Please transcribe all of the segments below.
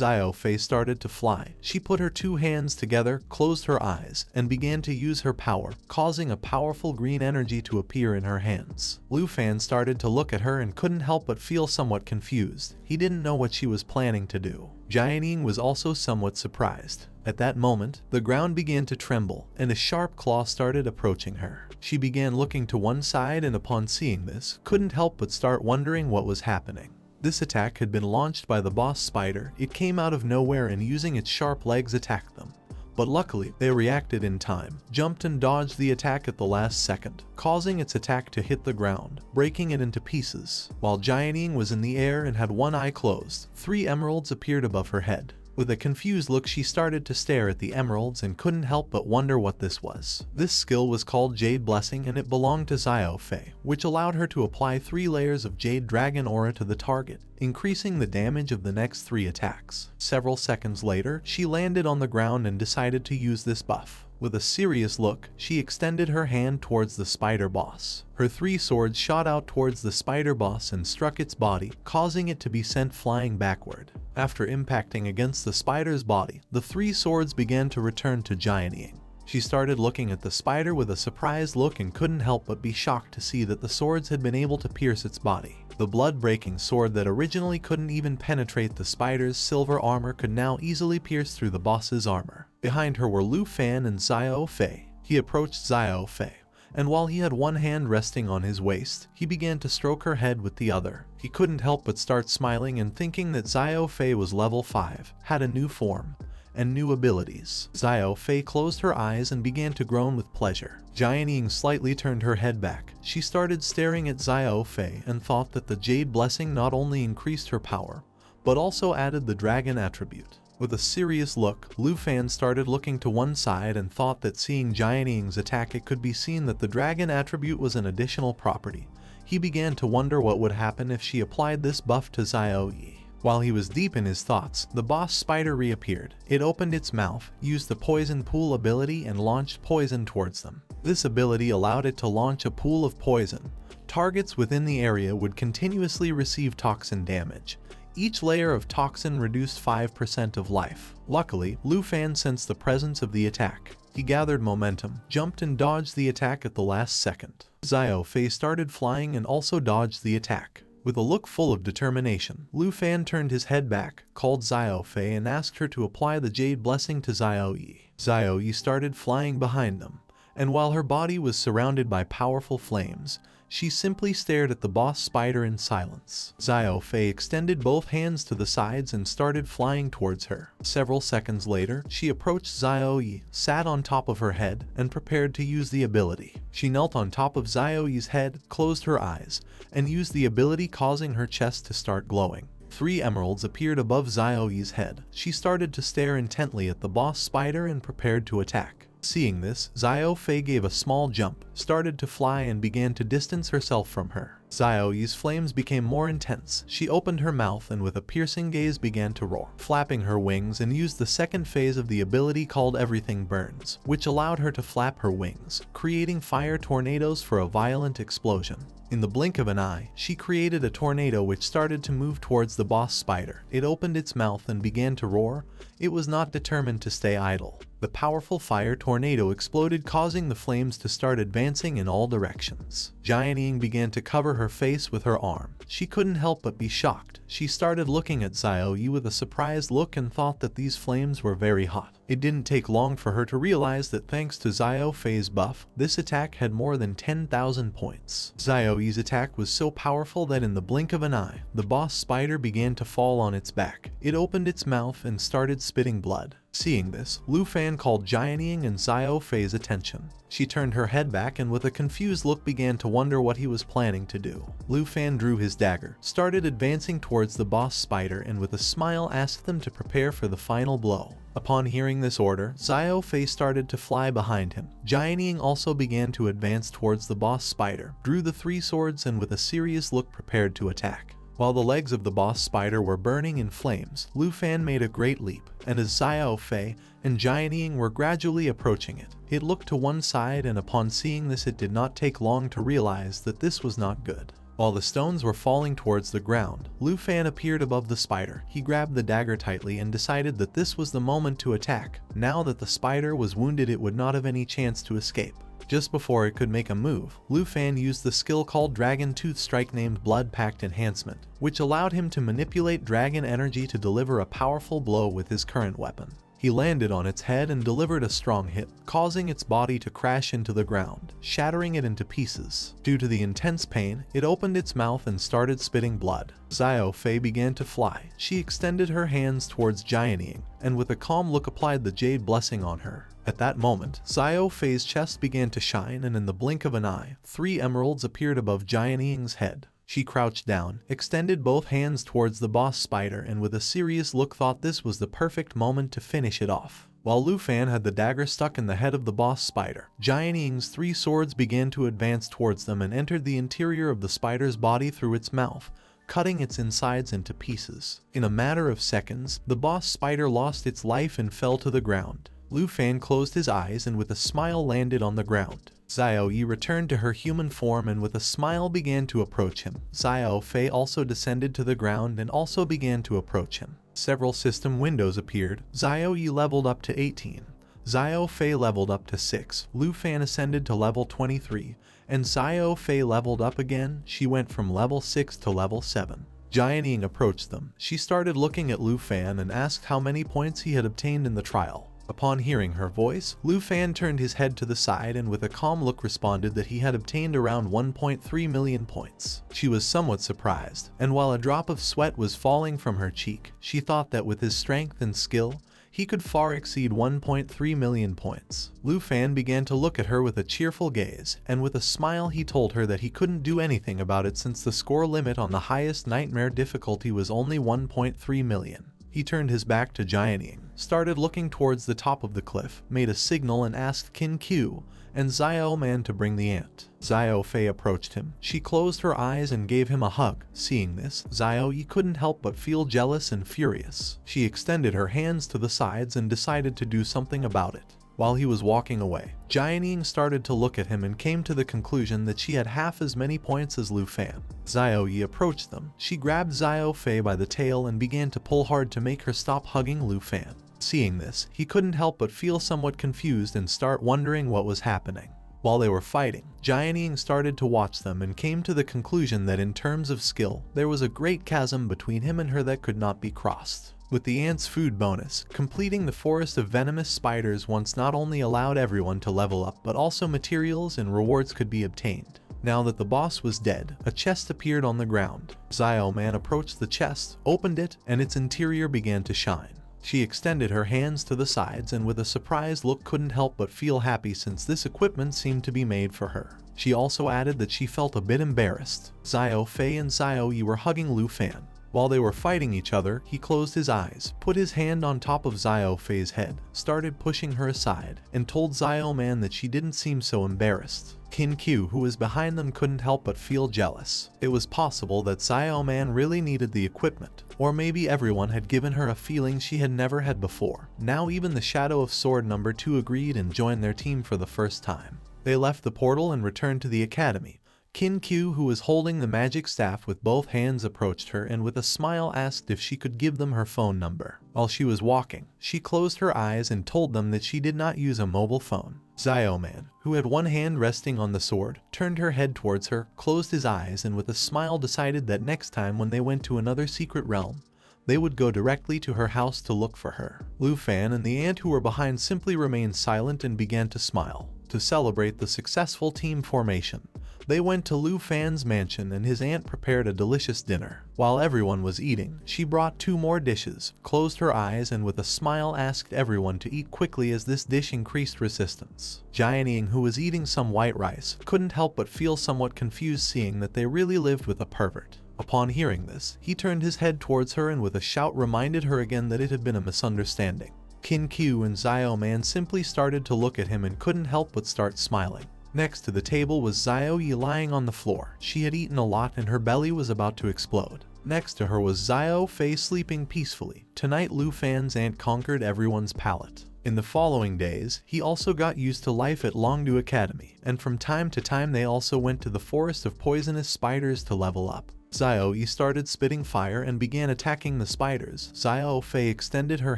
Xiao Fei started to fly. She put her two hands together, closed her eyes, and began to use her power, causing a powerful green energy to appear in her hands. Lu Fan started to look at her and couldn't help but feel somewhat confused. He didn't know what she was planning to do. Jianing was also somewhat surprised. At that moment, the ground began to tremble, and a sharp claw started approaching her. She began looking to one side and upon seeing this, couldn't help but start wondering what was happening. This attack had been launched by the boss spider. It came out of nowhere and using its sharp legs attacked them. But luckily, they reacted in time, jumped and dodged the attack at the last second, causing its attack to hit the ground, breaking it into pieces. While Jianing was in the air and had one eye closed, 3 emeralds appeared above her head. With a confused look, she started to stare at the emeralds and couldn't help but wonder what this was. This skill was called Jade Blessing and it belonged to Xiao Fei, which allowed her to apply 3 layers of Jade Dragon Aura to the target, increasing the damage of the next 3 attacks. Several seconds later, she landed on the ground and decided to use this buff. With a serious look, she extended her hand towards the spider boss. Her 3 swords shot out towards the spider boss and struck its body, causing it to be sent flying backward. After impacting against the spider's body, the 3 swords began to return to Jianing. She started looking at the spider with a surprised look and couldn't help but be shocked to see that the swords had been able to pierce its body. The blood-breaking sword that originally couldn't even penetrate the spider's silver armor could now easily pierce through the boss's armor. Behind her were Lu Fan and Xiao Fei. He approached Xiao Fei, and while he had one hand resting on his waist, he began to stroke her head with the other. He couldn't help but start smiling and thinking that Xiao Fei was level 5, had a new form, and new abilities. Xiao Fei closed her eyes and began to groan with pleasure. Jianing slightly turned her head back. She started staring at Xiao Fei and thought that the Jade Blessing not only increased her power, but also added the dragon attribute. With a serious look, Lu Fan started looking to one side and thought that seeing Jianing's attack, it could be seen that the dragon attribute was an additional property. He began to wonder what would happen if she applied this buff to Xiao Yi. While he was deep in his thoughts, the boss spider reappeared. It opened its mouth, used the poison pool ability and launched poison towards them. This ability allowed it to launch a pool of poison. Targets within the area would continuously receive toxin damage. Each layer of toxin reduced 5% of life. Luckily, Lu Fan sensed the presence of the attack. He gathered momentum, jumped and dodged the attack at the last second. Xiao Fei started flying and also dodged the attack. With a look full of determination, Lu Fan turned his head back, called Xiao Fei and asked her to apply the Jade Blessing to Xiao Yi. Xiao Yi started flying behind them, and while her body was surrounded by powerful flames, she simply stared at the boss spider in silence. Xiao Fei extended both hands to the sides and started flying towards her. Several seconds later, she approached Xiao Yi, sat on top of her head, and prepared to use the ability. She knelt on top of Xiao Yi's head, closed her eyes, and used the ability, causing her chest to start glowing. 3 emeralds appeared above Xiao Yi's head. She started to stare intently at the boss spider and prepared to attack. Seeing this, Xiao Fei gave a small jump, started to fly and began to distance herself from her. Xiao Yi's flames became more intense. She opened her mouth and with a piercing gaze began to roar, flapping her wings, and used the second phase of the ability called Everything Burns, which allowed her to flap her wings, creating fire tornadoes for a violent explosion. In the blink of an eye, she created a tornado which started to move towards the boss spider. It opened its mouth and began to roar. It was not determined to stay idle. The powerful fire tornado exploded, causing the flames to start advancing in all directions. Jianing began to cover her face with her arm. She couldn't help but be shocked. She started looking at Xiao Yi with a surprised look and thought that these flames were very hot. It didn't take long for her to realize that thanks to Xiao Fei's buff, this attack had more than 10,000 points. Xiao Yi's attack was so powerful that in the blink of an eye, the boss spider began to fall on its back. It opened its mouth and started spitting blood. Seeing this, Lu Fan called Jianing and Xiao Fei's attention. She turned her head back and with a confused look began to wonder what he was planning to do. Lu Fan drew his dagger, started advancing towards the boss spider, and with a smile asked them to prepare for the final blow. Upon hearing this order, Xiao Fei started to fly behind him. Jianing also began to advance towards the boss spider, drew the 3 swords, and with a serious look prepared to attack. While the legs of the boss spider were burning in flames, Lu Fan made a great leap, and as Xiao Fei and Jianing were gradually approaching it, it looked to one side, and upon seeing this, it did not take long to realize that this was not good. While the stones were falling towards the ground, Lu Fan appeared above the spider. He grabbed the dagger tightly and decided that this was the moment to attack. Now that the spider was wounded, it would not have any chance to escape. Just before it could make a move, Lu Fan used the skill called Dragon Tooth Strike named Blood Pact Enhancement, which allowed him to manipulate dragon energy to deliver a powerful blow with his current weapon. He landed on its head and delivered a strong hit, causing its body to crash into the ground, shattering it into pieces. Due to the intense pain, it opened its mouth and started spitting blood. Xiao Fei began to fly. She extended her hands towards Giant Ying, and with a calm look applied the Jade Blessing on her. At that moment, Xiao Fei's chest began to shine, and in the blink of an eye, 3 emeralds appeared above Giant Ying's head. She crouched down, extended both hands towards the boss spider, and with a serious look thought this was the perfect moment to finish it off. While Lu Fan had the dagger stuck in the head of the boss spider, Giant Ying's 3 swords began to advance towards them and entered the interior of the spider's body through its mouth, cutting its insides into pieces. In a matter of seconds, the boss spider lost its life and fell to the ground. Lu Fan closed his eyes and with a smile landed on the ground. Xiao Yi returned to her human form and with a smile began to approach him. Xiao Fei also descended to the ground and also began to approach him. Several system windows appeared. Xiao Yi leveled up to 18. Xiao Fei leveled up to 6. Lu Fan ascended to level 23. And Xiao Fei leveled up again. She went from level 6 to level 7. Giant Ying approached them. She started looking at Lu Fan and asked how many points he had obtained in the trial. Upon hearing her voice, Lu Fan turned his head to the side and with a calm look responded that he had obtained around 1.3 million points. She was somewhat surprised, and while a drop of sweat was falling from her cheek, she thought that with his strength and skill, he could far exceed 1.3 million points. Lu Fan began to look at her with a cheerful gaze, and with a smile he told her that he couldn't do anything about it since the score limit on the highest nightmare difficulty was only 1.3 million. He turned his back to Giant Ying, started looking towards the top of the cliff, made a signal and asked Qin Q and Xiao Man to bring the ant. Xiao Fei approached him. She closed her eyes and gave him a hug. Seeing this, Xiao Yi couldn't help but feel jealous and furious. She extended her hands to the sides and decided to do something about it. While he was walking away, Giant Ying started to look at him and came to the conclusion that she had half as many points as Lu Fan. Xiao Yi approached them. She grabbed Xiao Fei by the tail and began to pull hard to make her stop hugging Lu Fan. Seeing this, he couldn't help but feel somewhat confused and start wondering what was happening. While they were fighting, Giant Ying started to watch them and came to the conclusion that in terms of skill, there was a great chasm between him and her that could not be crossed. With the ant's food bonus, completing the forest of venomous spiders once not only allowed everyone to level up but also materials and rewards could be obtained. Now that the boss was dead, a chest appeared on the ground. Xiao Man approached the chest, opened it, and its interior began to shine. She extended her hands to the sides and with a surprised look couldn't help but feel happy since this equipment seemed to be made for her. She also added that she felt a bit embarrassed. Xiao Fei and Xiao Yi were hugging Lu Fan. While they were fighting each other, he closed his eyes, put his hand on top of Xiao Fei's head, started pushing her aside, and told Xiao Man that she didn't seem so embarrassed. Qin Q, who was behind them, couldn't help but feel jealous. It was possible that Xiao Man really needed the equipment, or maybe everyone had given her a feeling she had never had before. Now even the Shadow of Sword number 2 agreed and joined their team for the first time. They left the portal and returned to the academy. Qin Q, who was holding the magic staff with both hands, approached her and with a smile asked if she could give them her phone number. While she was walking, she closed her eyes and told them that she did not use a mobile phone. Xiao Man, who had one hand resting on the sword, turned her head towards her, closed his eyes and with a smile decided that next time when they went to another secret realm, they would go directly to her house to look for her. Lu Fan and the ant who were behind simply remained silent and began to smile. To celebrate the successful team formation, they went to Lu Fan's mansion and his aunt prepared a delicious dinner. While everyone was eating, she brought 2 more dishes, closed her eyes and with a smile asked everyone to eat quickly as this dish increased resistance. Giant Ying, who was eating some white rice, couldn't help but feel somewhat confused seeing that they really lived with a pervert. Upon hearing this, he turned his head towards her and with a shout reminded her again that it had been a misunderstanding. Qin Q and Xiao Man simply started to look at him and couldn't help but start smiling. Next to the table was Xiao Yi lying on the floor. She had eaten a lot and her belly was about to explode. Next to her was Xiao Fei sleeping peacefully. Tonight Lu Fan's aunt conquered everyone's palate. In the following days, he also got used to life at Longdu Academy, and from time to time they also went to the forest of poisonous spiders to level up. Xiao started spitting fire and began attacking the spiders. Xiao Fei extended her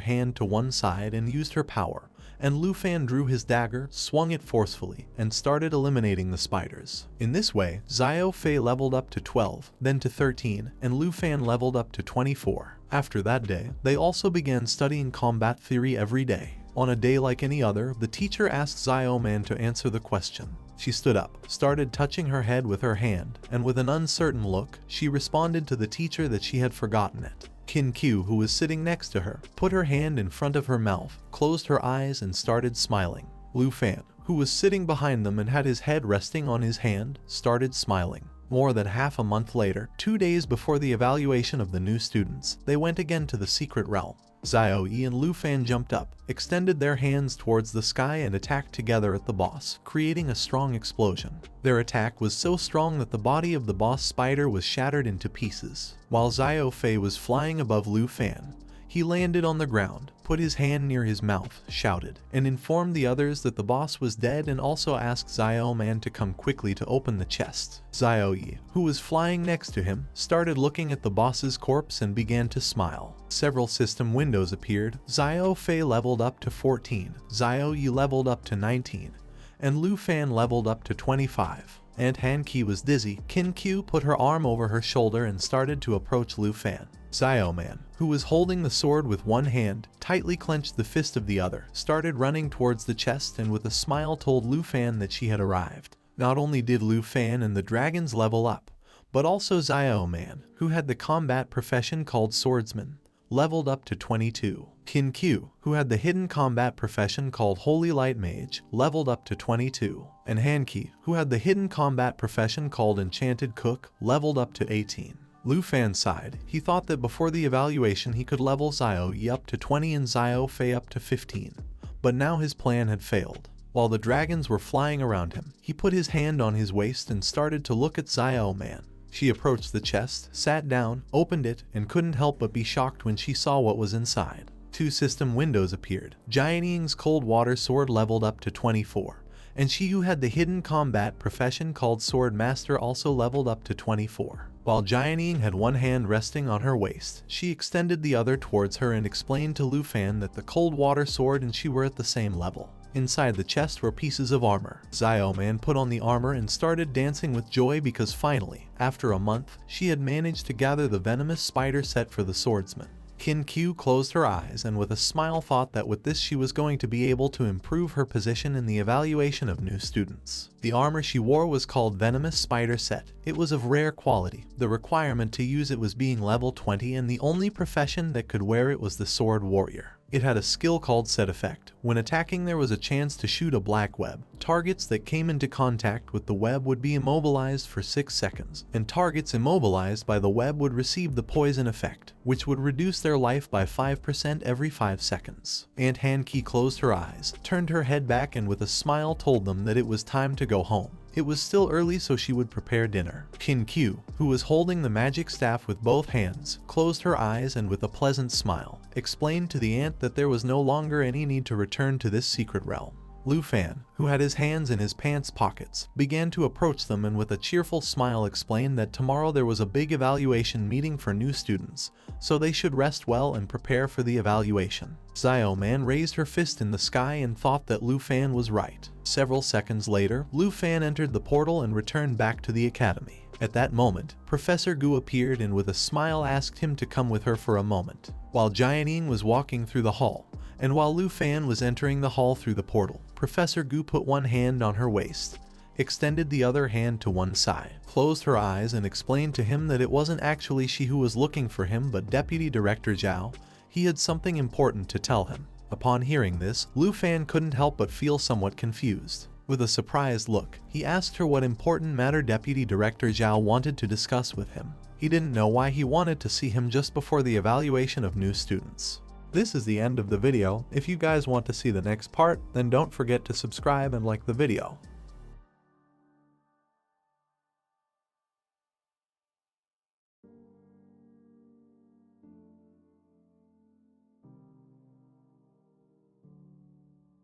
hand to one side and used her power, and Lu Fan drew his dagger, swung it forcefully, and started eliminating the spiders. In this way, Xiao Fei leveled up to 12, then to 13, and Lu Fan leveled up to 24. After that day, they also began studying combat theory every day. On a day like any other, the teacher asked Xiao Man to answer the question. She stood up, started touching her head with her hand, and with an uncertain look, she responded to the teacher that she had forgotten it. Qin Q, who was sitting next to her, put her hand in front of her mouth, closed her eyes and started smiling. Lu Fan, who was sitting behind them and had his head resting on his hand, started smiling. More than half a month later, 2 days before the evaluation of the new students, they went again to the secret realm. Xiao Yi and Lu Fan jumped up, extended their hands towards the sky and attacked together at the boss, creating a strong explosion. Their attack was so strong that the body of the boss spider was shattered into pieces. While Xiao Fei was flying above Lu Fan, he landed on the ground, put his hand near his mouth, shouted, and informed the others that the boss was dead and also asked Xiao Man to come quickly to open the chest. Xiao Yi, who was flying next to him, started looking at the boss's corpse and began to smile. Several system windows appeared. Xiao Fei leveled up to 14, Xiao Yi leveled up to 19, and Lu Fan leveled up to 25. Aunt Han Qi was dizzy. Qin Q put her arm over her shoulder and started to approach Lu Fan. Xiao Man, who was holding the sword with one hand, tightly clenched the fist of the other, started running towards the chest and with a smile told Lu Fan that she had arrived. Not only did Lu Fan and the dragons level up, but also Xiao Man, who had the combat profession called swordsman, leveled up to 22. Qin Q, who had the hidden combat profession called Holy Light Mage, leveled up to 22. And Han Qi, who had the hidden combat profession called Enchanted Cook, leveled up to 18. Lu Fan sighed. He thought that before the evaluation he could level Xiao Yi up to 20 and Xiao Fei up to 15. But now his plan had failed. While the dragons were flying around him, he put his hand on his waist and started to look at Xiao Man. She approached the chest, sat down, opened it, and couldn't help but be shocked when she saw what was inside. 2 system windows appeared. Giant Ying's cold water sword leveled up to 24. And she who had the hidden combat profession called Sword Master also leveled up to 24. While Giant Ying had one hand resting on her waist, she extended the other towards her and explained to Lu Fan that the cold water sword and she were at the same level. Inside the chest were pieces of armor. Xiao Man put on the armor and started dancing with joy because finally, after a month, she had managed to gather the venomous spider set for the swordsman. Qin Q closed her eyes and with a smile thought that with this she was going to be able to improve her position in the evaluation of new students. The armor she wore was called Venomous Spider Set. It was of rare quality. The requirement to use it was being level 20 and the only profession that could wear it was the Sword Warrior. It had a skill called Set Effect. When attacking there was a chance to shoot a black web. Targets that came into contact with the web would be immobilized for 6 seconds, and targets immobilized by the web would receive the poison effect, which would reduce their life by 5% every 5 seconds. Aunt Han Qi closed her eyes, turned her head back and with a smile told them that it was time to go home. It was still early so she would prepare dinner. Qin Q, who was holding the magic staff with both hands, closed her eyes and with a pleasant smile, explained to the ant that there was no longer any need to return to this secret realm. Lu Fan, who had his hands in his pants pockets, began to approach them and with a cheerful smile explained that tomorrow there was a big evaluation meeting for new students, so they should rest well and prepare for the evaluation. Xiao Man raised her fist in the sky and thought that Lu Fan was right. Several seconds later, Lu Fan entered the portal and returned back to the academy. At that moment, Professor Gu appeared and with a smile asked him to come with her for a moment. While Jian Ying was walking through the hall, and while Lu Fan was entering the hall through the portal, Professor Gu put one hand on her waist, extended the other hand to one side, closed her eyes and explained to him that it wasn't actually she who was looking for him but Deputy Director Zhao. He had something important to tell him. Upon hearing this, Lu Fan couldn't help but feel somewhat confused. With a surprised look, he asked her what important matter Deputy Director Zhao wanted to discuss with him. He didn't know why he wanted to see him just before the evaluation of new students. This is the end of the video. If you guys want to see the next part, then don't forget to subscribe and like the video.